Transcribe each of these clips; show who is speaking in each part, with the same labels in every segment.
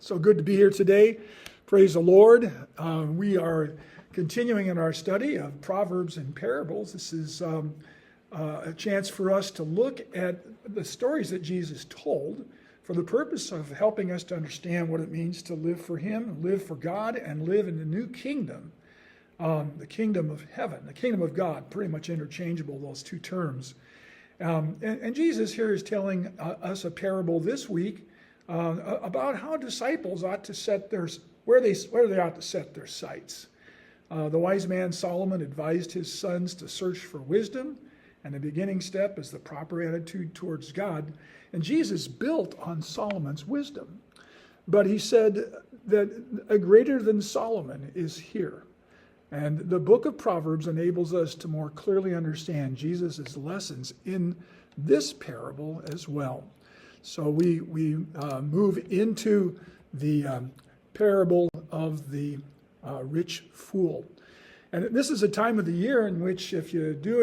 Speaker 1: So good to be here today. Praise the Lord. We are continuing in our study of Proverbs and Parables. This is a chance for us to look at the stories that Jesus told for the purpose of helping us to understand what it means to live for Him, live for God, and live in the new kingdom, the kingdom of heaven, the kingdom of God, pretty much interchangeable, those two terms. And Jesus here is telling us a parable this week about how disciples ought to set where they ought to set their sights. The wise man Solomon advised his sons to search for wisdom, and the beginning step is the proper attitude towards God. And Jesus built on Solomon's wisdom, but he said that a greater than Solomon is here. And the book of Proverbs enables us to more clearly understand Jesus' lessons in this parable as well. So we move into the parable of the rich fool. And this is a time of the year in which if you do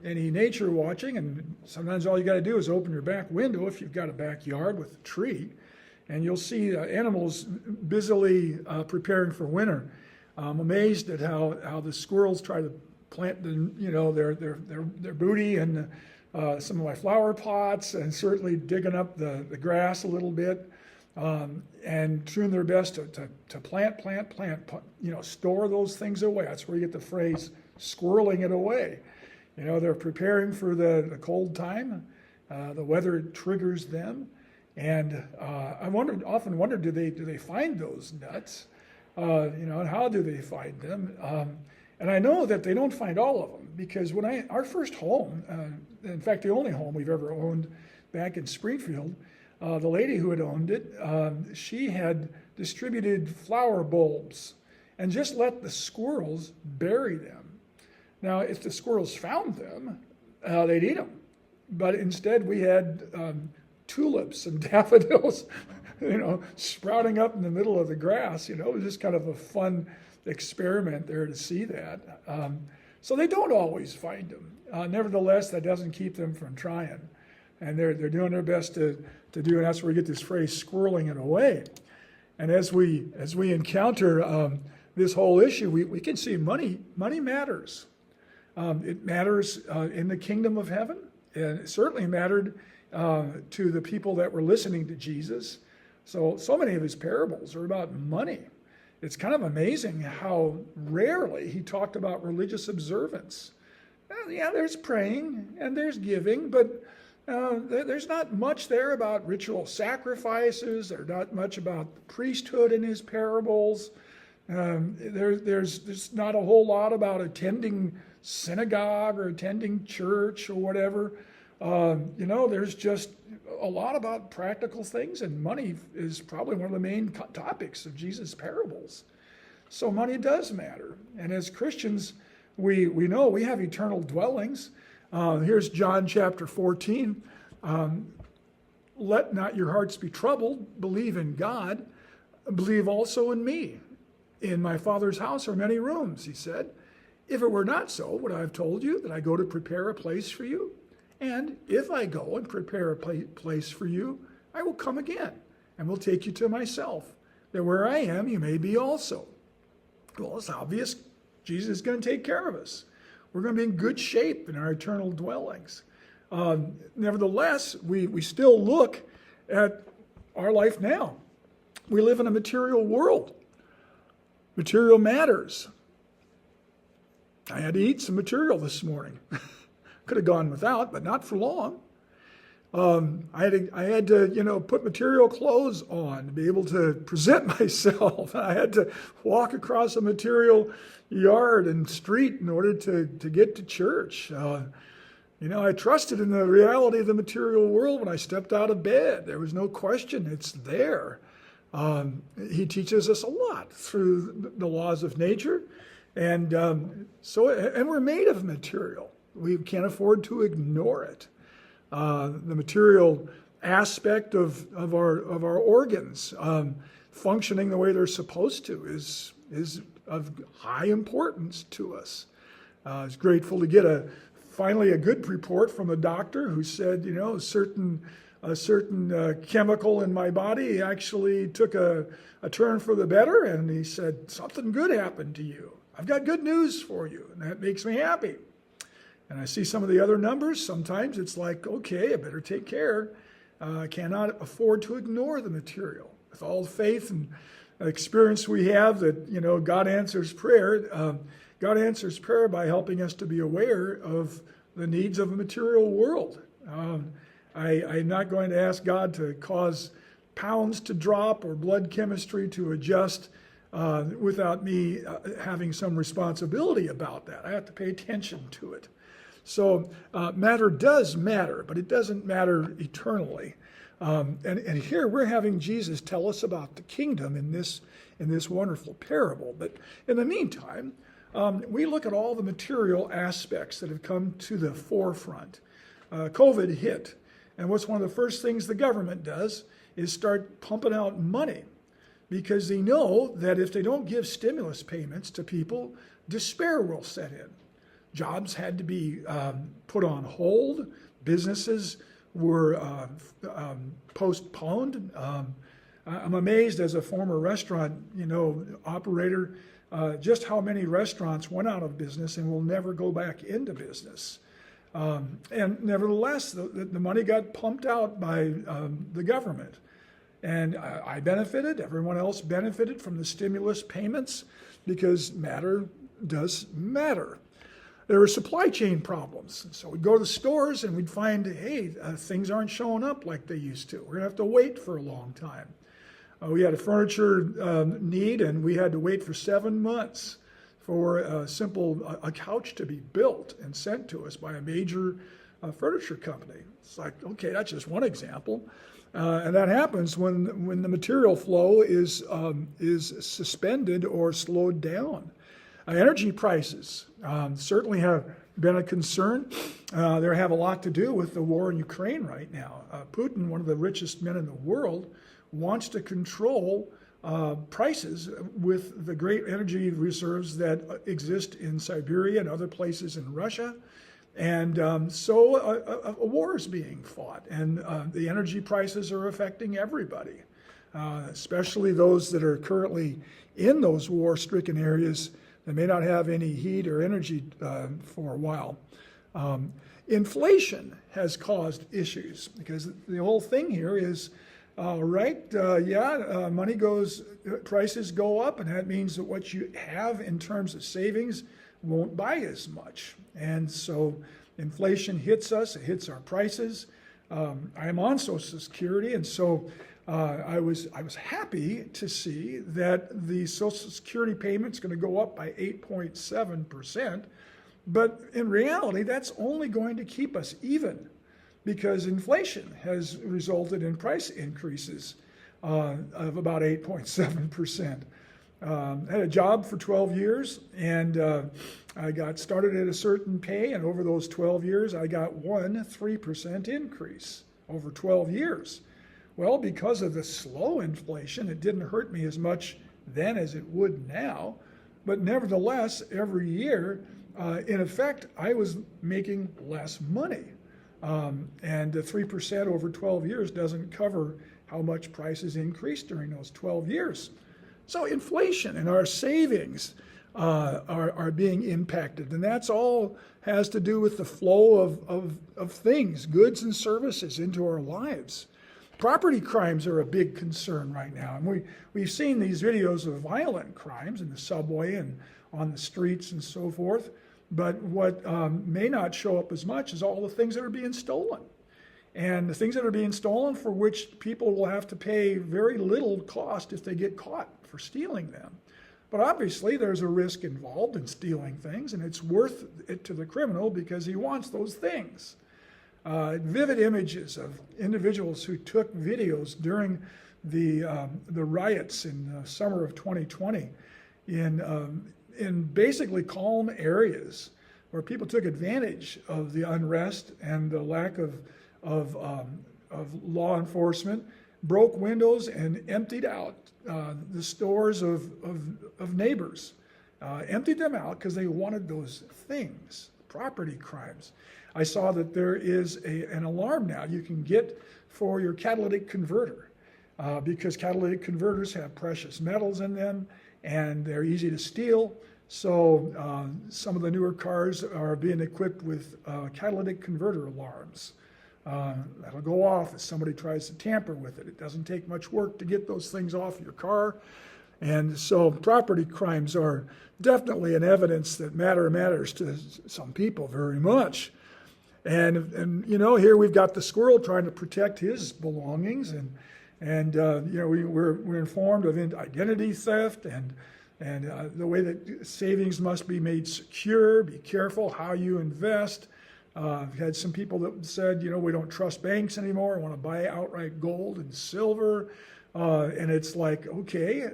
Speaker 1: any nature watching, and sometimes all you got to do is open your back window if you've got a backyard with a tree, and you'll see animals busily preparing for winter. I'm amazed at how the squirrels try to plant their booty in some of my flower pots, and certainly digging up the grass a little bit, and doing their best to plant, store those things away. That's where you get the phrase squirreling it away. They're preparing for the cold time. The weather triggers them, and I often wondered, do they find those nuts? And how do they find them? And I know that they don't find all of them, because our first home, in fact, the only home we've ever owned back in Springfield, the lady who had owned it, she had distributed flower bulbs and just let the squirrels bury them. Now, if the squirrels found them, they'd eat them. But instead, we had tulips and daffodils sprouting up in the middle of the grass. It was just kind of a fun experiment there to see that. So they don't always find them. Nevertheless, that doesn't keep them from trying. And they're doing their best to do, and that's where we get this phrase, squirreling it away. And as we encounter this whole issue, we can see money matters. It matters in the kingdom of heaven, and it certainly mattered to the people that were listening to Jesus. So many of his parables are about money. It's kind of amazing how rarely he talked about religious observance. Yeah, there's praying and there's giving, but there's not much there about ritual sacrifices. There's not much about priesthood in his parables. There's not a whole lot about attending synagogue or attending church or whatever. There's just a lot about practical things, and money is probably one of the main topics of Jesus' parables. So money does matter. And as Christians, we know we have eternal dwellings. Here's John chapter 14. Let not your hearts be troubled. Believe in God. Believe also in me. In my Father's house are many rooms, he said. If it were not so, would I have told you that I go to prepare a place for you? And if I go and prepare a place for you, I will come again and will take you to myself, that where I am, you may be also. Well, it's obvious Jesus is going to take care of us. We're going to be in good shape in our eternal dwellings. Nevertheless, we still look at our life now. We live in a material world. Material matters. I had to eat some material this morning. Could have gone without, but not for long. I had to put material clothes on to be able to present myself. I had to walk across a material yard and street in order to get to church. I trusted in the reality of the material world when I stepped out of bed. There was no question it's there. He teaches us a lot through the laws of nature, and we're made of material. We can't afford to ignore it. The material aspect of our organs functioning the way they're supposed to is of high importance to us. I was grateful to get finally a good report from a doctor who said, certain a certain chemical in my body actually took a turn for the better, and he said, something good happened to you. I've got good news for you, and that makes me happy. And I see some of the other numbers. Sometimes it's like, okay, I better take care. I cannot afford to ignore the material. With all the faith and experience we have that, God answers prayer. God answers prayer by helping us to be aware of the needs of a material world. I'm not going to ask God to cause pounds to drop or blood chemistry to adjust without me having some responsibility about that. I have to pay attention to it. So matter does matter, but it doesn't matter eternally. And here we're having Jesus tell us about the kingdom in this wonderful parable. But in the meantime, we look at all the material aspects that have come to the forefront. COVID hit, and what's one of the first things the government does is start pumping out money, because they know that if they don't give stimulus payments to people, despair will set in. Jobs had to be put on hold. Businesses were postponed. I'm amazed as a former restaurant, operator, just how many restaurants went out of business and will never go back into business. And nevertheless, the money got pumped out by the government. And I benefited, everyone else benefited from the stimulus payments, because matter does matter. There were supply chain problems. So we'd go to the stores and we'd find, hey, things aren't showing up like they used to. We're going to have to wait for a long time. We had a furniture need, and we had to wait for 7 months for a couch to be built and sent to us by a major furniture company. It's like, okay, that's just one example. And that happens when the material flow is suspended or slowed down. Energy prices certainly have been a concern. They have a lot to do with the war in Ukraine right now. Putin, one of the richest men in the world, wants to control prices with the great energy reserves that exist in Siberia and other places in Russia. And so a war is being fought, and the energy prices are affecting everybody, especially those that are currently in those war-stricken areas that may not have any heat or energy for a while. Inflation has caused issues, because the whole thing here is, money goes, prices go up, and that means that what you have in terms of savings won't buy as much. And so inflation hits us, it hits our prices. I am on Social Security, and so I was happy to see that the Social Security payment's going to go up by 8.7%, but in reality, that's only going to keep us even, because inflation has resulted in price increases of about 8.7%. I had a job for 12 years, and I got started at a certain pay, and over those 12 years, I got 3% increase over 12 years. Well, because of the slow inflation, it didn't hurt me as much then as it would now, but nevertheless, every year, in effect, I was making less money. And 3% over 12 years doesn't cover how much prices increased during those 12 years. So inflation and our savings are being impacted, and that's all has to do with the flow of things, goods and services into our lives. Property crimes are a big concern right now, and we've seen these videos of violent crimes in the subway and on the streets and so forth, but what may not show up as much is all the things that are being stolen. And the things that are being stolen for which people will have to pay very little cost if they get caught for stealing them. But obviously there's a risk involved in stealing things, and it's worth it to the criminal because he wants those things. Vivid images of individuals who took videos during the riots in the summer of 2020 in basically calm areas where people took advantage of the unrest and the lack of law enforcement, broke windows and emptied out the stores of neighbors, emptied them out because they wanted those things. property crimes. I saw that there is an alarm now you can get for your catalytic converter because catalytic converters have precious metals in them and they're easy to steal. So some of the newer cars are being equipped with catalytic converter alarms. That'll go off if somebody tries to tamper with it. It doesn't take much work to get those things off your car. And so property crimes are definitely an evidence that matters to some people very much. And you know, here we've got the squirrel trying to protect his belongings, and you know, we're informed of identity theft and the way that savings must be made secure. Be careful how you invest. I've had some people that said, you know, we don't trust banks anymore. I want to buy outright gold and silver. And it's like, okay,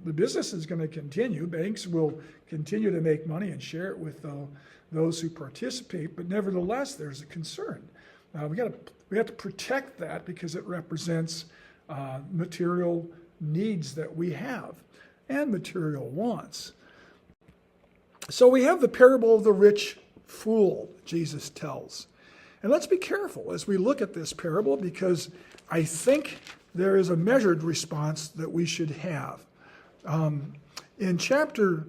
Speaker 1: the business is going to continue. Banks will continue to make money and share it with those who participate. But nevertheless, there's a concern. We have to protect that because it represents material needs that we have and material wants. So we have the parable of the rich fool, Jesus tells. And let's be careful as we look at this parable because I think there is a measured response that we should have. In chapter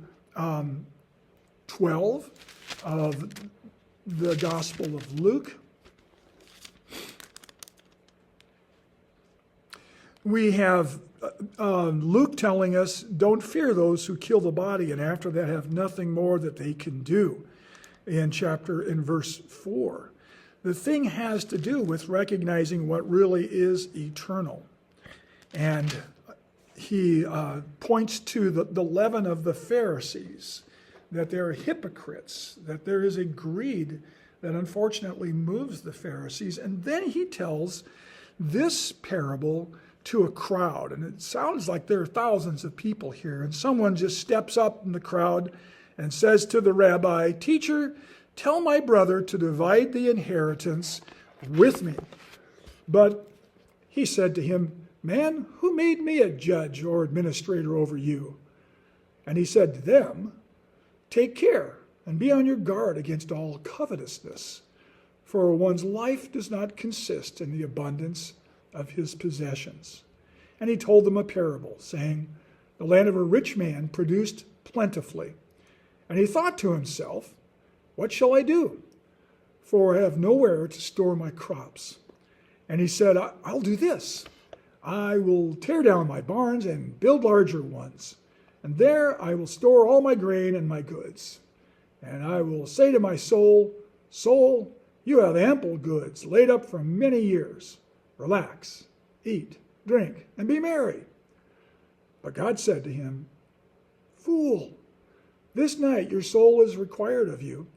Speaker 1: 12 of the Gospel of Luke, we have Luke telling us, don't fear those who kill the body and after that have nothing more that they can do in verse 4. The thing has to do with recognizing what really is eternal. And he points to the leaven of the Pharisees, that they're hypocrites, that there is a greed that unfortunately moves the Pharisees. And then he tells this parable to a crowd. And it sounds like there are thousands of people here. And someone just steps up in the crowd and says to the rabbi, "Teacher, tell my brother to divide the inheritance with me." But he said to him, "Man, who made me a judge or administrator over you?" And he said to them, "Take care and be on your guard against all covetousness, for one's life does not consist in the abundance of his possessions." And he told them a parable, saying, "The land of a rich man produced plentifully. And he thought to himself, 'What shall I do? For I have nowhere to store my crops.' And he said, I'll do this. I will tear down my barns and build larger ones. And there I will store all my grain and my goods. And I will say to my soul, 'Soul, you have ample goods laid up for many years. Relax, eat, drink, and be merry.' But God said to him, 'Fool, this night your soul is required of you,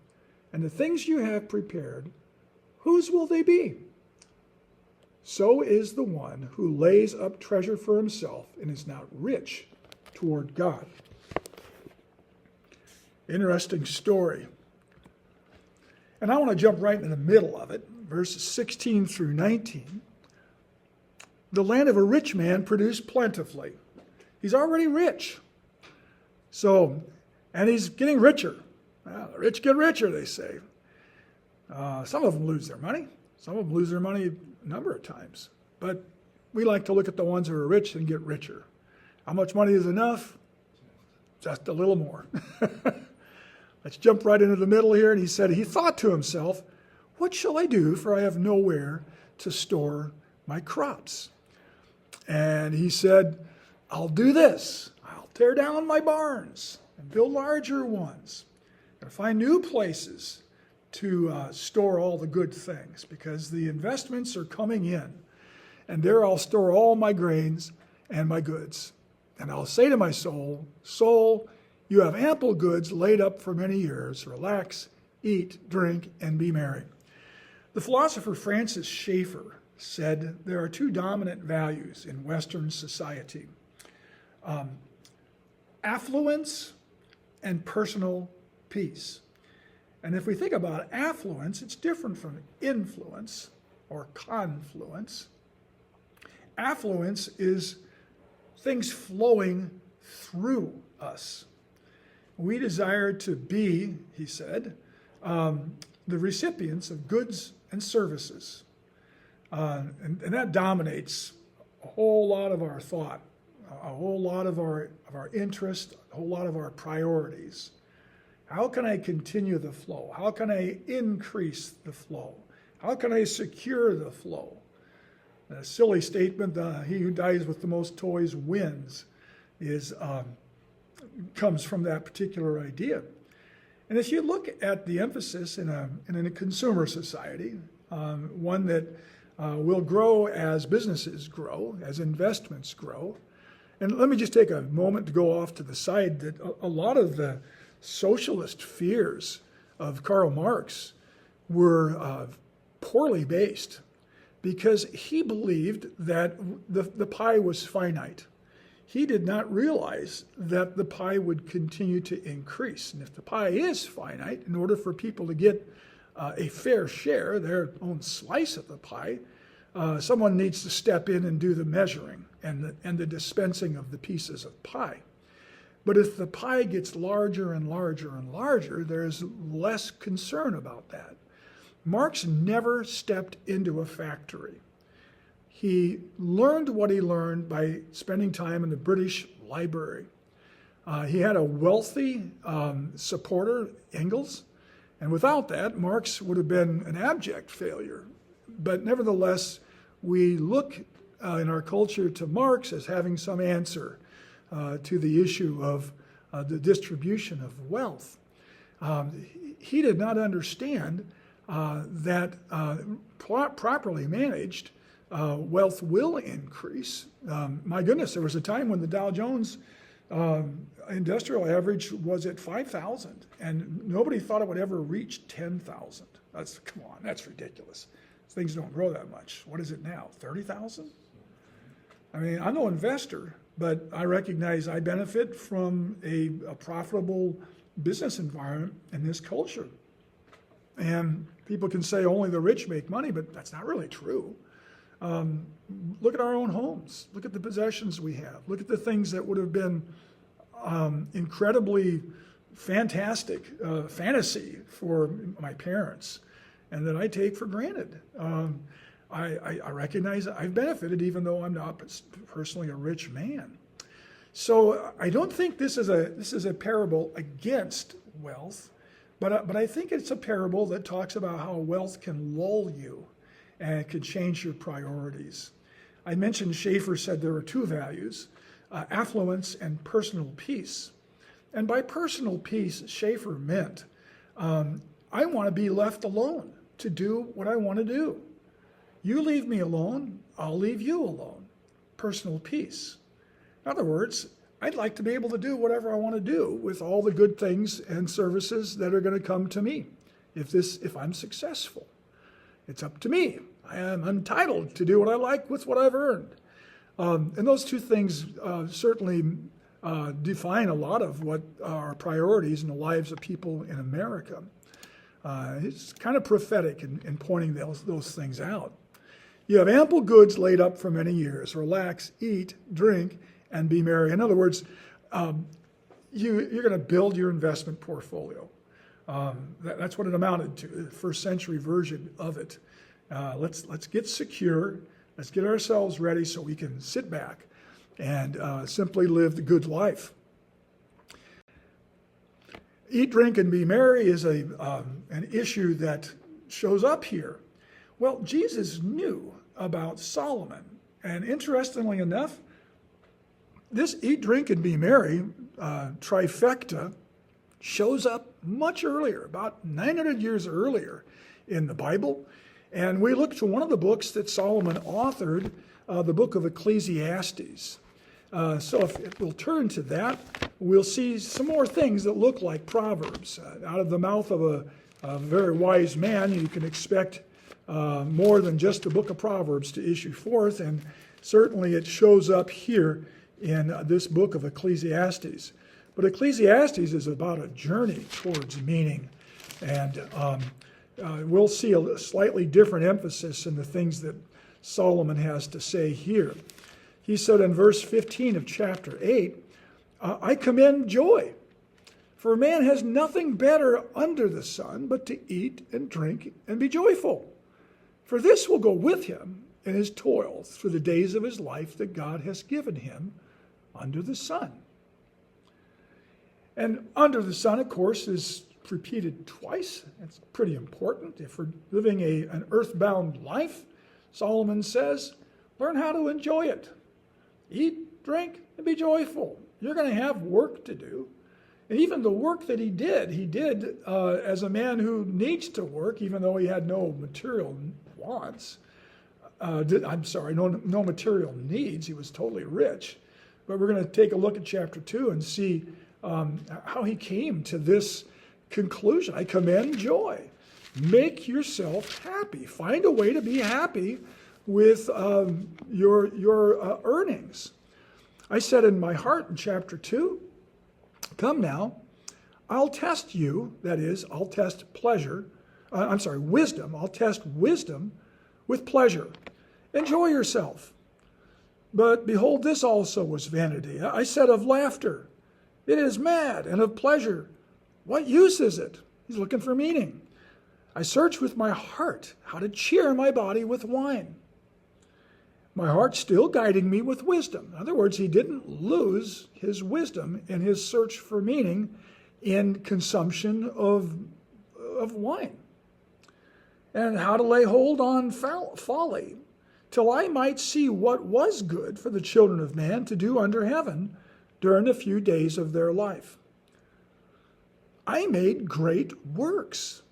Speaker 1: and the things you have prepared, whose will they be? So is the one who lays up treasure for himself and is not rich toward God.'" Interesting story. And I want to jump right in the middle of it, verses 16 through 19. The land of a rich man produced plentifully. He's already rich. And he's getting richer. Well, the rich get richer, they say. Some of them lose their money. Some of them lose their money a number of times. But we like to look at the ones who are rich and get richer. How much money is enough? Just a little more. Let's jump right into the middle here. And he said, he thought to himself, "What shall I do? For I have nowhere to store my crops." And he said, "I'll do this. I'll tear down my barns and build larger ones. And find new places to store all the good things because the investments are coming in. And there I'll store all my grains and my goods. And I'll say to my soul, 'Soul, you have ample goods laid up for many years. Relax, eat, drink, and be merry.'" The philosopher Francis Schaeffer said there are two dominant values in Western society: affluence and personal peace. And if we think about affluence, it's different from influence or confluence. Affluence is things flowing through us. We desire to be, he said, the recipients of goods and services. And that dominates a whole lot of our thought, a whole lot of our interest, a whole lot of our priorities. How can I continue the flow? How can I increase the flow? How can I secure the flow? A silly statement, he who dies with the most toys wins, comes from that particular idea. And if you look at the emphasis in a consumer society, one that will grow as businesses grow, as investments grow. And let me just take a moment to go off to the side that a lot of the socialist fears of Karl Marx were poorly based, because he believed that the pie was finite. He did not realize that the pie would continue to increase. And if the pie is finite, in order for people to get a fair share, their own slice of the pie, someone needs to step in and do the measuring and the dispensing of the pieces of pie. But if the pie gets larger and larger and larger, there's less concern about that. Marx never stepped into a factory. He learned what he learned by spending time in the British Library. He had a wealthy supporter, Engels, and without that, Marx would have been an abject failure. But nevertheless, we look in our culture to Marx as having some answer to the issue of the distribution of wealth. He did not understand that properly managed, wealth will increase. My goodness, there was a time when the Dow Jones industrial average was at 5,000, and nobody thought it would ever reach 10,000. Come on, that's ridiculous. Things don't grow that much. What is it now, 30,000? I mean, I'm no investor, but I recognize I benefit from a profitable business environment in this culture. And people can say only the rich make money, but that's not really true. Look at our own homes. Look at the possessions we have. Look at the things that would have been incredibly fantastic fantasy for my parents and that I take for granted. I recognize I've benefited even though I'm not personally a rich man. So I don't think this is a parable against wealth, but I think it's a parable that talks about how wealth can lull you and it can change your priorities. I mentioned Schaeffer said there are two values, affluence and personal peace. And by personal peace, Schaeffer meant, I want to be left alone to do what I want to do. You leave me alone, I'll leave you alone. Personal peace. In other words, I'd like to be able to do whatever I want to do with all the good things and services that are going to come to me if I'm successful. It's up to me. I am entitled to do what I like with what I've earned. And those two things certainly define a lot of what are priorities in the lives of people in America. It's kind of prophetic in pointing those things out. You have ample goods laid up for many years. Relax, eat, drink, and be merry. In other words, you're going to build your investment portfolio. That's what it amounted to, the first century version of it. Let's get secure. Let's get ourselves ready so we can sit back and simply live the good life. Eat, drink, and be merry is an issue that shows up here. Well, Jesus knew about Solomon. And interestingly enough, this eat, drink, and be merry trifecta shows up much earlier, about 900 years earlier in the Bible. And we look to one of the books that Solomon authored, the book of Ecclesiastes. So if we'll turn to that, we'll see some more things that look like Proverbs. Out of the mouth of a very wise man, you can expect more than just the book of Proverbs to issue forth, and certainly it shows up here in this book of Ecclesiastes. But Ecclesiastes is about a journey towards meaning, and we'll see a slightly different emphasis in the things that Solomon has to say here. He said in verse 15 of chapter 8, I commend joy For a man has nothing better under the sun but to eat and drink and be joyful. For this will go with him in his toil through the days of his life that God has given him under the sun. And under the sun, of course, is repeated twice. It's pretty important. If we're living an earthbound life, Solomon says, learn how to enjoy it. Eat, drink, and be joyful. You're going to have work to do. And even the work that he did as a man who needs to work, even though he had no material wants. No material needs. He was totally rich. But we're going to take a look at chapter 2 and see how he came to this conclusion. I commend joy. Make yourself happy. Find a way to be happy with your earnings. I said in my heart in chapter 2, come now, I'll test you, that is, I'll test wisdom. I'll test wisdom with pleasure. Enjoy yourself. But behold, this also was vanity. I said of laughter, it is mad, and of pleasure, what use is it? He's looking for meaning. I search with my heart how to cheer my body with wine. My heart still guiding me with wisdom. In other words, he didn't lose his wisdom in his search for meaning in consumption of wine. And how to lay hold on folly, till I might see what was good for the children of man to do under heaven during the few days of their life. I made great works.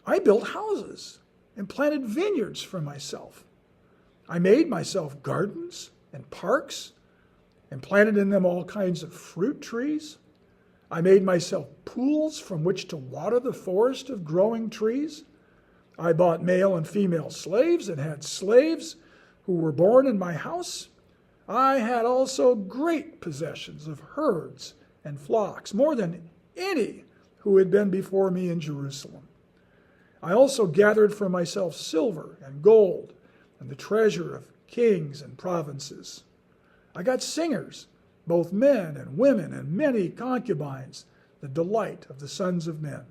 Speaker 1: I built houses and planted vineyards for myself. I made myself gardens and parks and planted in them all kinds of fruit trees. I made myself pools from which to water the forest of growing trees. I bought male and female slaves and had slaves who were born in my house. I had also great possessions of herds and flocks, more than any who had been before me in Jerusalem. I also gathered for myself silver and gold and the treasure of kings and provinces. I got singers, both men and women, and many concubines, the delight of the sons of men.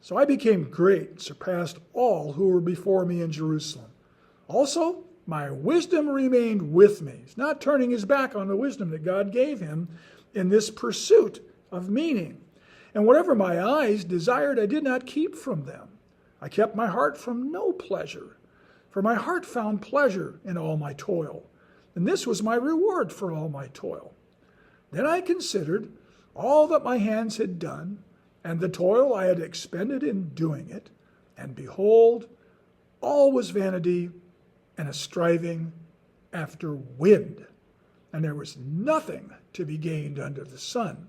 Speaker 1: So I became great and surpassed all who were before me in Jerusalem. Also, my wisdom remained with me. He's not turning his back on the wisdom that God gave him in this pursuit of meaning. And whatever my eyes desired, I did not keep from them. I kept my heart from no pleasure, for my heart found pleasure in all my toil, and this was my reward for all my toil. Then I considered all that my hands had done, and the toil I had expended in doing it, and behold, all was vanity and a striving after wind, and there was nothing to be gained under the sun.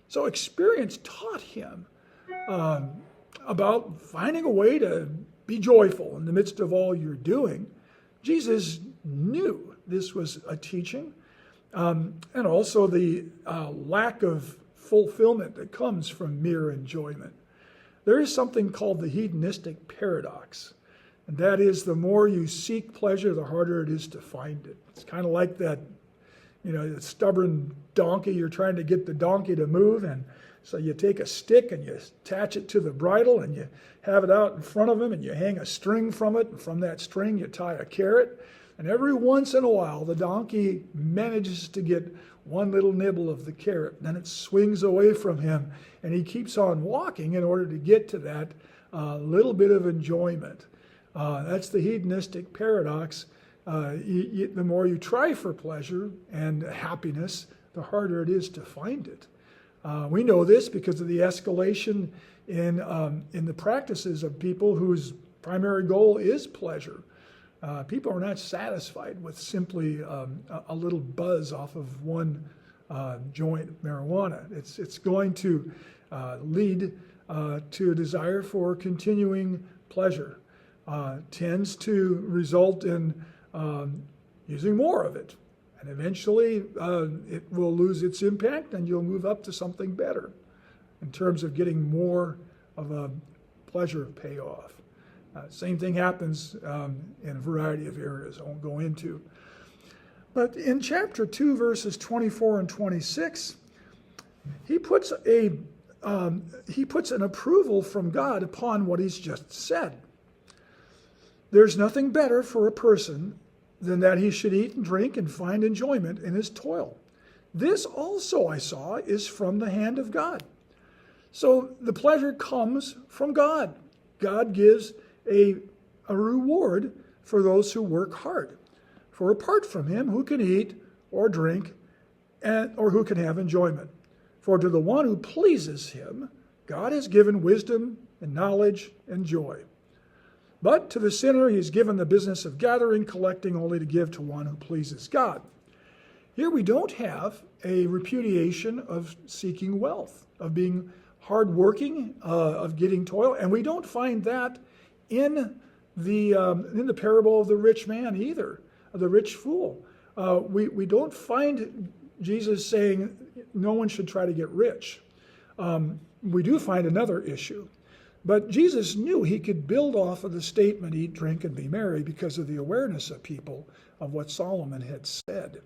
Speaker 1: So experience taught him about finding a way to be joyful in the midst of all you're doing. Jesus knew this was a teaching, and also the lack of fulfillment that comes from mere enjoyment. There is something called the hedonistic paradox, and that is the more you seek pleasure, the harder it is to find it. It's kind of like that, the stubborn donkey. You're trying to get the donkey to move, and so you take a stick and you attach it to the bridle and you have it out in front of him and you hang a string from it, and from that string you tie a carrot. And every once in a while the donkey manages to get one little nibble of the carrot. Then it swings away from him and he keeps on walking in order to get to that little bit of enjoyment. That's the hedonistic paradox. The more you try for pleasure and happiness, the harder it is to find it. We know this because of the escalation in the practices of people whose primary goal is pleasure. People are not satisfied with simply a little buzz off of one joint of marijuana. It's going to lead to a desire for continuing pleasure. Tends to result in using more of it. And eventually it will lose its impact and you'll move up to something better in terms of getting more of a pleasure payoff. Same thing happens in a variety of areas I won't go into. But in chapter 2, verses 24 and 26, he puts an approval from God upon what he's just said. There's nothing better for a person than that he should eat and drink and find enjoyment in his toil. This also I saw is from the hand of God. So the pleasure comes from God. God gives a reward for those who work hard. For apart from him, who can eat or drink or who can have enjoyment? For to the one who pleases him, God has given wisdom and knowledge and joy. But to the sinner, he has given the business of gathering, collecting only to give to one who pleases God. Here we don't have a repudiation of seeking wealth, of being hardworking, of getting toil, and we don't find that in the parable of the rich man either, of the rich fool. We don't find Jesus saying no one should try to get rich. We do find another issue. But Jesus knew he could build off of the statement, eat, drink, and be merry, because of the awareness of people of what Solomon had said.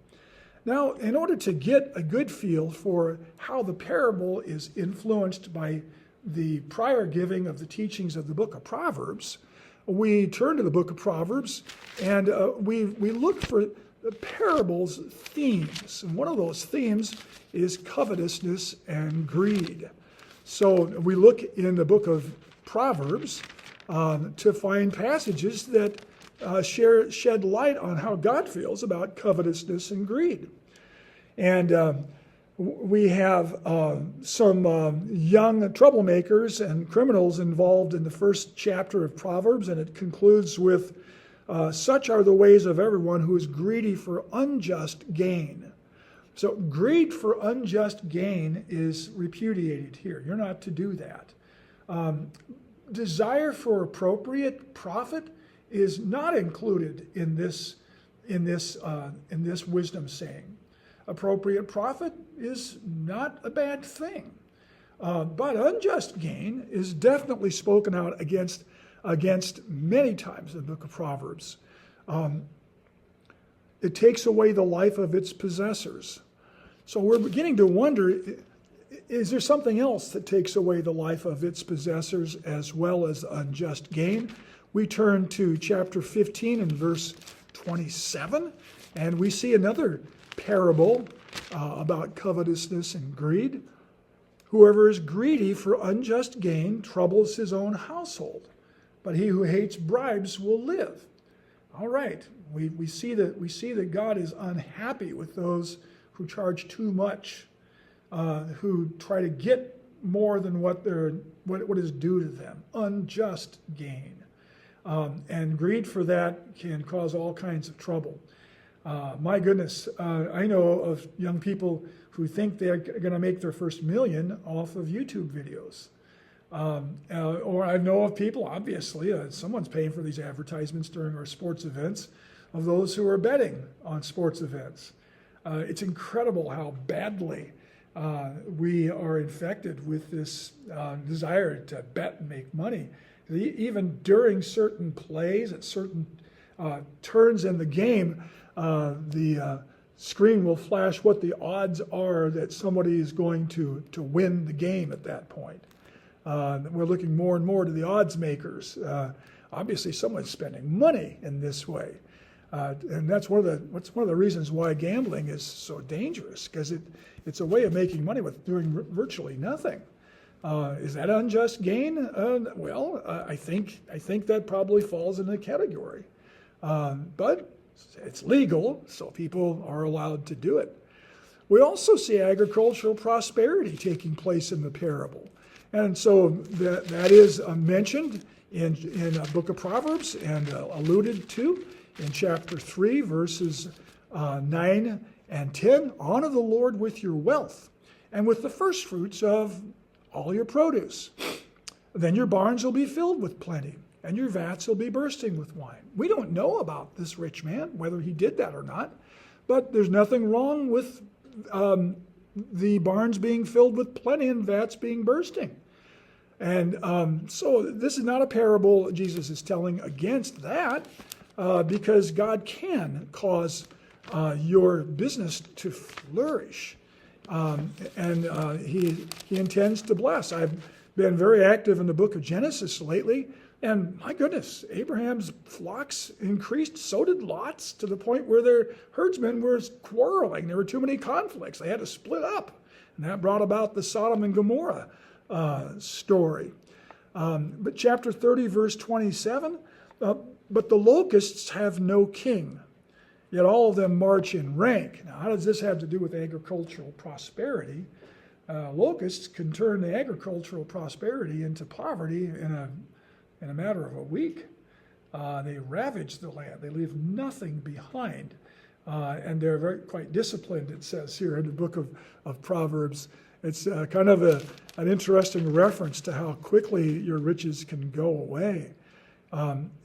Speaker 1: Now, in order to get a good feel for how the parable is influenced by the prior giving of the teachings of the book of Proverbs, we turn to the book of Proverbs and we look for the parable's themes. And one of those themes is covetousness and greed. So we look in the book of Proverbs to find passages that shed light on how God feels about covetousness and greed. And we have some young troublemakers and criminals involved in the first chapter of Proverbs, and it concludes with, such are the ways of everyone who is greedy for unjust gain. So greed for unjust gain is repudiated here. You're not to do that. Desire for appropriate profit is not included in this wisdom saying. Appropriate profit is not a bad thing. But unjust gain is definitely spoken out against many times in the book of Proverbs. It takes away the life of its possessors. So we're beginning to wonder, is there something else that takes away the life of its possessors as well as unjust gain? We turn to chapter 15 and verse 27, and we see another parable about covetousness and greed. Whoever is greedy for unjust gain troubles his own household, but he who hates bribes will live. All right, we see that God is unhappy with those who charge too much, who try to get more than what is due to them. Unjust gain. And greed for that can cause all kinds of trouble. My goodness, I know of young people who think they're going to make their first million off of YouTube videos. Or I know of people, obviously, someone's paying for these advertisements during our sports events, of those who are betting on sports events. It's incredible how badly we are infected with this desire to bet and make money. Even during certain plays, at certain turns in the game, the screen will flash what the odds are that somebody is going to win the game at that point. We're looking more and more to the odds makers. Obviously, someone's spending money in this way. And that's one of the reasons why gambling is so dangerous, because it's a way of making money with doing virtually nothing. Is that unjust gain? I think that probably falls in the category. But it's legal, so people are allowed to do it. We also see agricultural prosperity taking place in the parable. And so that is mentioned in the book of Proverbs and alluded to in chapter 3, verses 9 and 10. Honor the Lord with your wealth and with the first fruits of all your produce. Then your barns will be filled with plenty, and your vats will be bursting with wine. We don't know about this rich man, whether he did that or not, but there's nothing wrong with the barns being filled with plenty and vats being bursting. And so this is not a parable Jesus is telling against that, because God can cause your business to flourish. He intends to bless. I've been very active in the book of Genesis lately, and my goodness, Abraham's flocks increased, so did Lot's, to the point where their herdsmen were quarreling. There were too many conflicts. They had to split up, and that brought about the Sodom and Gomorrah story. But chapter 30, verse 27, but the locusts have no king, yet all of them march in rank. Now, how does this have to do with agricultural prosperity? Locusts can turn the agricultural prosperity into poverty in a matter of a week. They ravage the land. They leave nothing behind. And they're quite disciplined, it says here in the book of Proverbs. It's kind of an interesting reference to how quickly your riches can go away.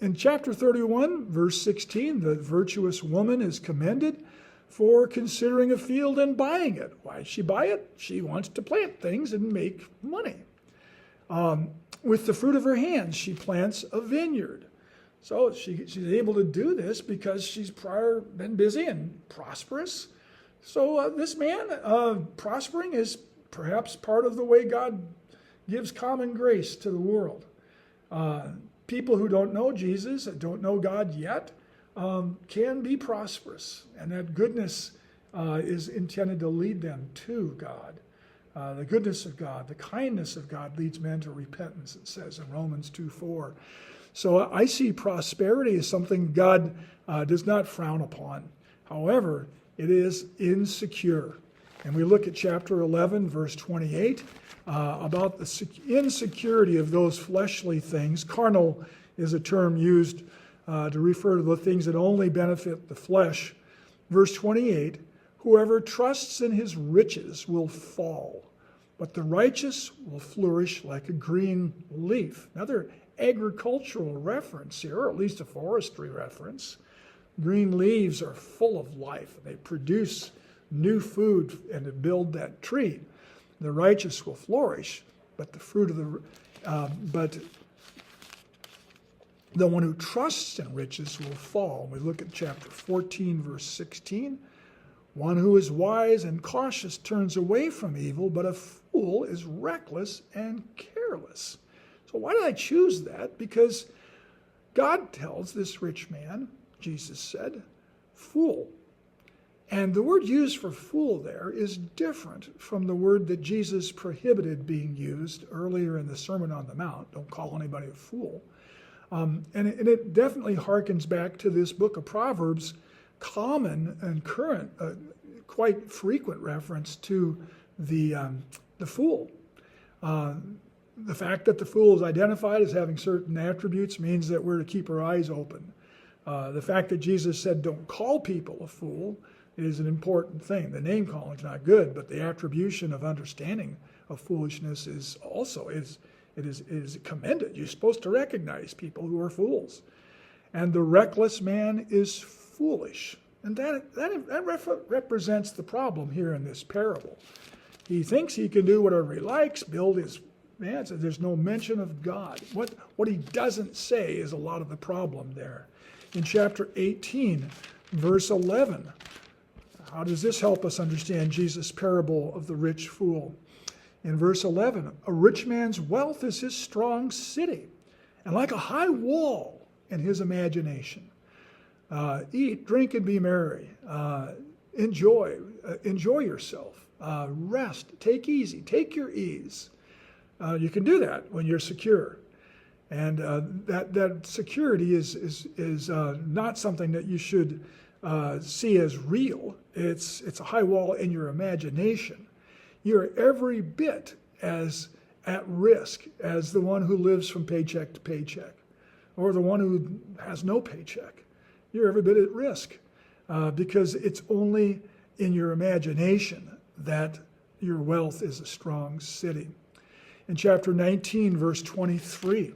Speaker 1: In chapter 31, verse 16, the virtuous woman is commended for considering a field and buying it. Why did she buy it? She wants to plant things and make money. With the fruit of her hands, she plants a vineyard. So she's able to do this because she's prior been busy and prosperous. So this man prospering is perhaps part of the way God gives common grace to the world. People who don't know Jesus, don't know God yet, can be prosperous. And that goodness is intended to lead them to God. The goodness of God, the kindness of God leads men to repentance, it says in Romans 2:4. So I see prosperity as something God does not frown upon. However, it is insecure. And we look at chapter 11, verse 28, about the insecurity of those fleshly things. Carnal is a term used to refer to the things that only benefit the flesh. Verse 28, whoever trusts in his riches will fall, but the righteous will flourish like a green leaf. Another agricultural reference here, or at least a forestry reference. Green leaves are full of life. They produce new food and to build that tree. The righteous will flourish, but the fruit of the one who trusts in riches will fall. We look at chapter 14, verse 16. One who is wise and cautious turns away from evil, but a fool is reckless and careless. So why did I choose that? Because God tells this rich man, Jesus said, fool. And the word used for fool there is different from the word that Jesus prohibited being used earlier in the Sermon on the Mount. Don't call anybody a fool. And it definitely harkens back to this book of Proverbs, common and current, quite frequent reference to the fool. The fact that the fool is identified as having certain attributes means that we're to keep our eyes open. The fact that Jesus said don't call people a fool is an important thing. The name calling is not good, but the attribution of understanding of foolishness is also commended. You're supposed to recognize people who are fools. And the reckless man is foolish. And that represents the problem here in this parable. He thinks he can do whatever he likes, build his so there's no mention of God. What he doesn't say is a lot of the problem there. In chapter 18, verse 11, how does this help us understand Jesus' parable of the rich fool? In verse 11, a rich man's wealth is his strong city, and like a high wall in his imagination. Eat, drink, and be merry. Enjoy yourself. Rest, take easy, take your ease. You can do that when you're secure. And that security is not something that you should see as real. It's a high wall in your imagination. You're every bit as at risk as the one who lives from paycheck to paycheck, or the one who has no paycheck. You're every bit at risk because it's only in your imagination that your wealth is a strong city. In chapter 19, verse 23,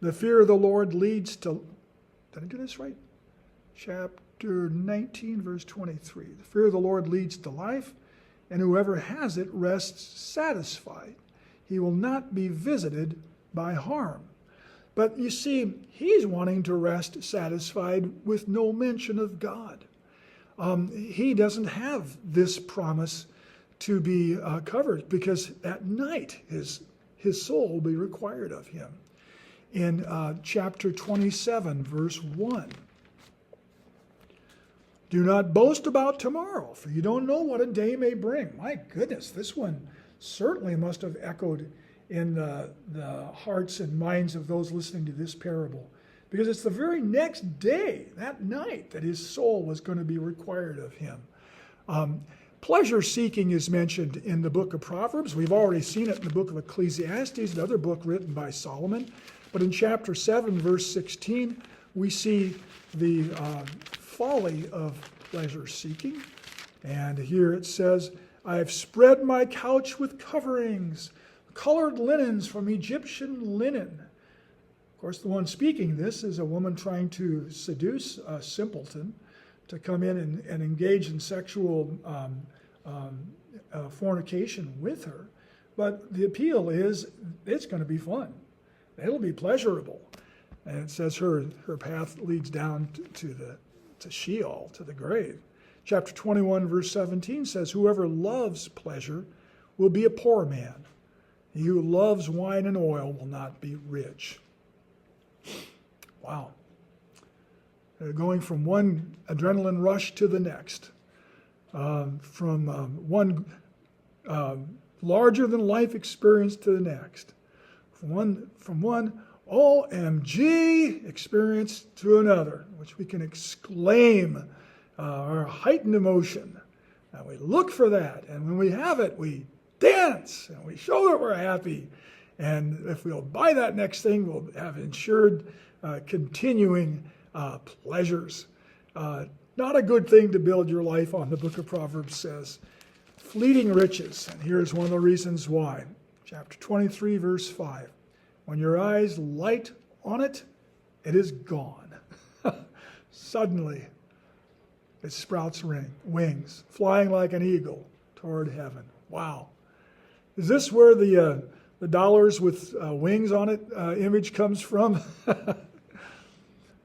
Speaker 1: the fear of the Lord leads to, did I do this right? Chapter 19, verse 23. The fear of the Lord leads to life, and whoever has it rests satisfied. He will not be visited by harm. But you see, he's wanting to rest satisfied with no mention of God. He doesn't have this promise to be covered, because at night his soul will be required of him. In chapter 27, verse 1. Do not boast about tomorrow, for you don't know what a day may bring. My goodness, this one certainly must have echoed in the hearts and minds of those listening to this parable, because it's the very next day, that night, that his soul was going to be required of him. Pleasure seeking is mentioned in the book of Proverbs. We've already seen it in the book of Ecclesiastes, another book written by Solomon. But in chapter 7, verse 16, we see the folly of pleasure seeking. And here it says, I have spread my couch with coverings, colored linens from Egyptian linen. Of course, the one speaking this is a woman trying to seduce a simpleton to come in and engage in sexual fornication with her. But the appeal is, it's going to be fun. It'll be pleasurable. And it says her path leads down to Sheol, to the grave. Chapter 21, verse 17 says, whoever loves pleasure will be a poor man. He who loves wine and oil will not be rich. Wow. Going from one adrenaline rush to the next. From one larger than life experience to the next. From one OMG experience to another, which we can exclaim our heightened emotion. And we look for that. And when we have it, we dance and we show that we're happy. And if we'll buy that next thing, we'll have ensured continuing pleasures. Not a good thing to build your life on, the book of Proverbs says. Fleeting riches, and here's one of the reasons why. Chapter 23, verse 5. When your eyes light on it, it is gone. Suddenly, it sprouts wings, flying like an eagle toward heaven. Wow. Is this where the dollars with wings on it image comes from?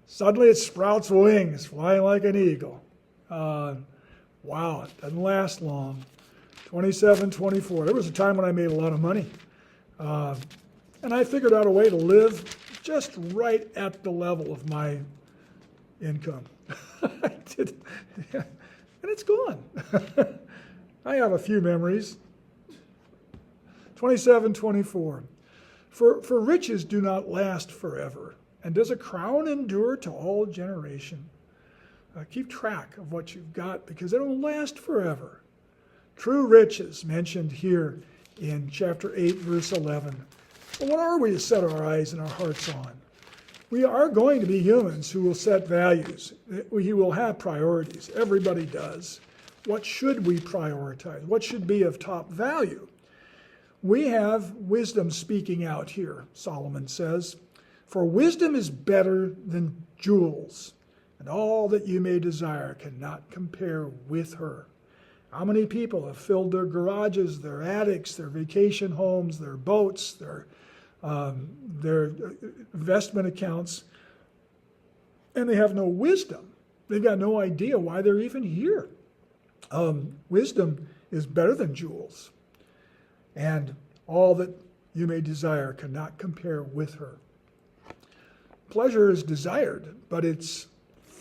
Speaker 1: Suddenly it sprouts wings, flying like an eagle. Wow, it doesn't last long. 27, 24. There was a time when I made a lot of money. And I figured out a way to live just right at the level of my income. I did. And it's gone. I have a few memories. 27, 24. For riches do not last forever, and does a crown endure to all generation? Keep track of what you've got, because it'll last forever. True riches mentioned here in chapter 8, verse 11. Well, what are we to set our eyes and our hearts on? We are going to be humans who will set values. We will have priorities. Everybody does. What should we prioritize? What should be of top value? We have wisdom speaking out here, Solomon says. For wisdom is better than jewels, and all that you may desire cannot compare with her. How many people have filled their garages, their attics, their vacation homes, their boats, their investment accounts, and they have no wisdom. They've got no idea why they're even here. Wisdom is better than jewels, and all that you may desire cannot compare with her. Pleasure is desired, but it's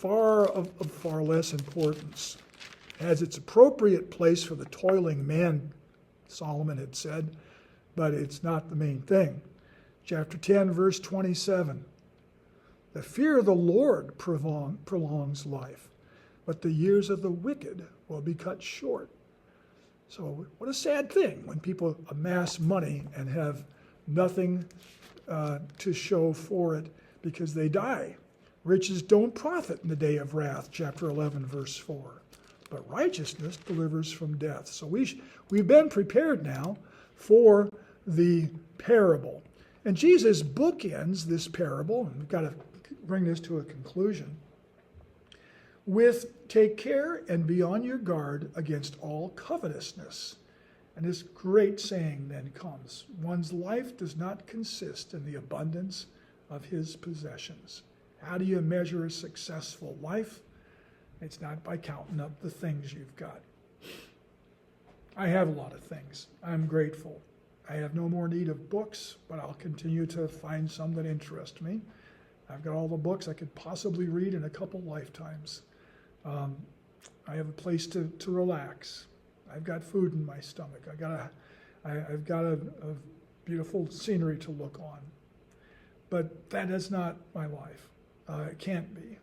Speaker 1: of far less importance. It has its appropriate place for the toiling man, Solomon had said, but it's not the main thing. Chapter 10, verse 27. The fear of the Lord prolongs life, but the years of the wicked will be cut short. So what a sad thing when people amass money and have nothing to show for it because they die. Riches don't profit in the day of wrath, chapter 11, verse 4. But righteousness delivers from death. So we've been prepared now for the parable. And Jesus bookends this parable, and we've got to bring this to a conclusion, with take care and be on your guard against all covetousness. And this great saying then comes: one's life does not consist in the abundance of his possessions. How do you measure a successful life? It's not by counting up the things you've got. I have a lot of things. I'm grateful. I have no more need of books, but I'll continue to find some that interest me. I've got all the books I could possibly read in a couple lifetimes. I have a place to relax. I've got food in my stomach. I've got a beautiful scenery to look on. But that is not my life. It can't be.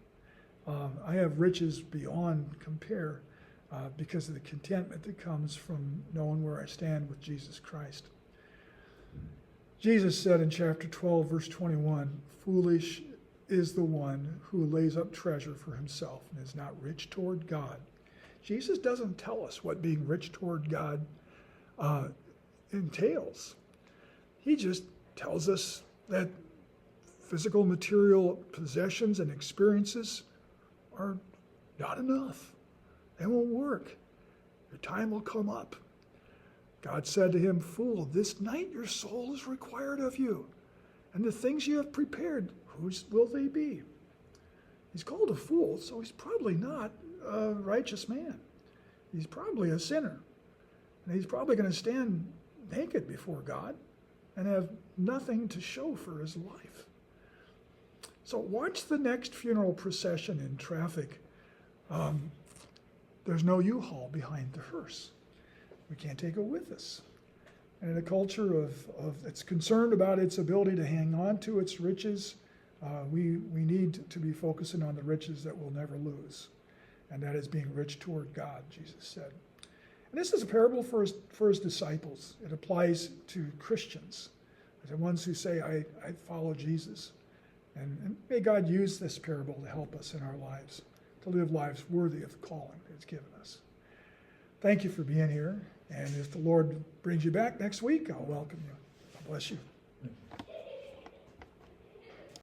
Speaker 1: I have riches beyond compare because of the contentment that comes from knowing where I stand with Jesus Christ. Jesus said in chapter 12, verse 21, "Foolish is the one who lays up treasure for himself and is not rich toward God." Jesus doesn't tell us what being rich toward God entails. He just tells us that physical, material possessions and experiences are not enough. They won't work. Your time will come up. God said to him, "Fool, this night your soul is required of you, and the things you have prepared, whose will they be?" He's called a fool, so he's probably not a righteous man. He's probably a sinner. And he's probably going to stand naked before God and have nothing to show for his life. So watch the next funeral procession in traffic. There's no U-Haul behind the hearse. We can't take it with us. And in a culture that's concerned about its ability to hang on to its riches, we need to be focusing on the riches that we'll never lose. And that is being rich toward God, Jesus said. And this is a parable for his disciples. It applies to Christians, the ones who say, I follow Jesus. And may God use this parable to help us in our lives, to live lives worthy of the calling that he's given us. Thank you for being here. And if the Lord brings you back next week, I'll welcome you. God bless you.